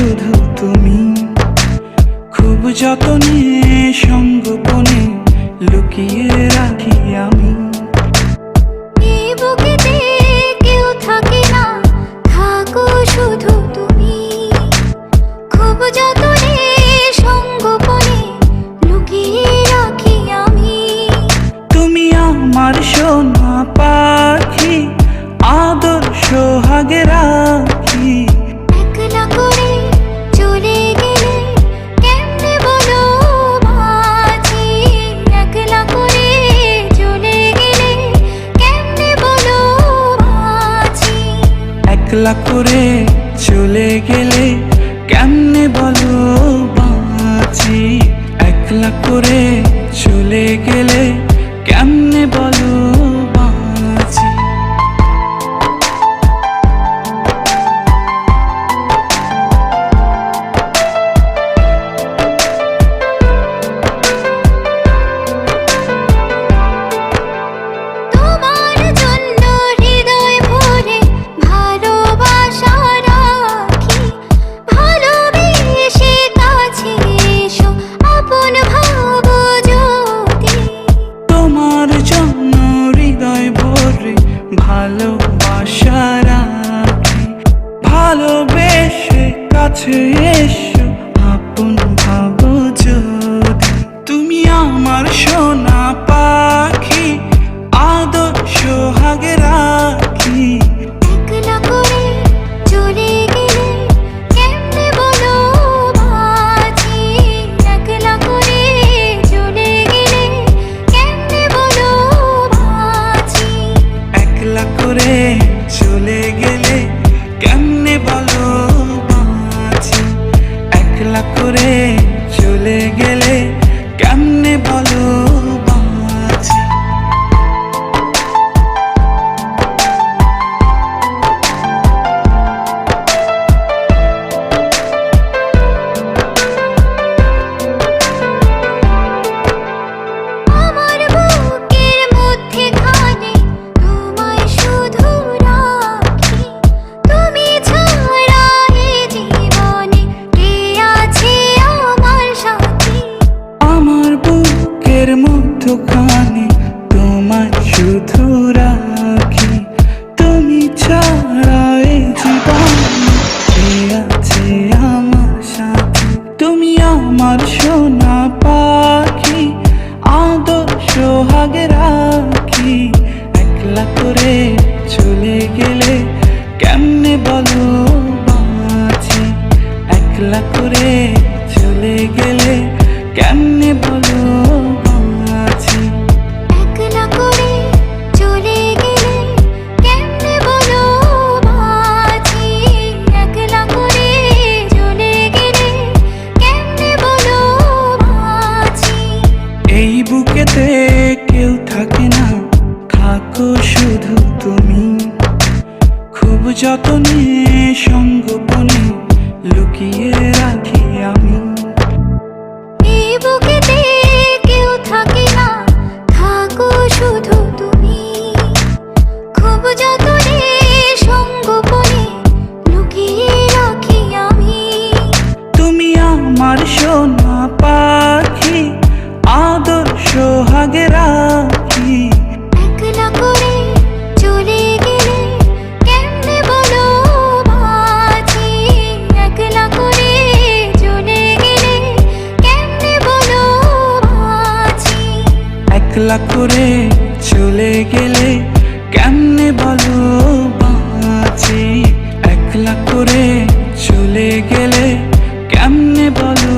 শুধু তুমি, খুব যতনে সঙ্গোপনে লুকিয়ে রাখি আমি। এই বুকেতে কেউ থাকে না, থাকো শুধু তুমি, খুব যতনে সঙ্গোপনে লুকিয়ে রাখি আমি। তুমি আমার সোনা পাখি, আদর সোহাগে রাখি। একলা করে চলে গেলে কেমনে বলো বাঁচি, একলা করে চলে গেলে কেমনে বলো বাঁচি। একলা করে চলে গেলে কেমনে বলো বাঁচি, একলা করে চলে গেলে কেমনে বলো বাঁচি। তোমার জন্য হৃদয় ভরে ভালোবাসা রাখি, ভালোবেসে কাছে এসো আপন ভাবো যদি। তোমার জন্য হৃদয় ভরে ভালোবাসা রাখি, ভালোবেসে কাছে এসো আপন ভাবো যদি। তুমি আমার সোনা পাখি, আদর সোহাগে রাখি। একলা করে চলে গেলে কেমনে বলো বাঁচি, একলা করে চলে গেলে কেমনে বলো বাঁচি। একলা করে চলে গেলে কেমনে বলো বাঁচি, একলা করে চলে গেলে কেমনে বলো বাঁচি। আমার বুকের মধ্যে খানে তোমায় শুধু রাখি, তুমি ছাড়া এ জীবনে কে আছে আমার সাথী। আমার বুকের মধ্যখানে তোমায় শুধু রাখি, তুমি ছাড়া এই জীবনে কে আছে আমার সাথে। তুমি আমার সোনা পাখি, আদর সোহাগে রাখি। একলা করে চলে গেলে কেমনে বলো বাঁচি, একলা করে চলে গেলে কেমনে বলো বাঁচি। একলা করে চলে গেলে কেমনে বলো বাঁচি, একলা করে চলে গেলে কেমনে বলো বাঁচি। এই বুকেতে কেউ থাকে না, থাকো শুধু তুমি, খুব যতনে সঙ্গোপনে লুকিয়ে রাখি আমি। এই বুকেতে কেউ থাকে না, থাকো শুধু তুমি, খুব যতনে সঙ্গোপনে লুকিয়ে রাখি আমি। তুমি আমার সোনা পাখি, আদর সোহাগে রাখি। একলা করে চলে গেলে কেমনে বলো বাঁচি, একলা করে চলে গেলে কেমনে বলো বাঁচি। একলা করে চলে গেলে কেমনে বলো বাঁচি, একলা করে চলে গেলে কেমনে বলো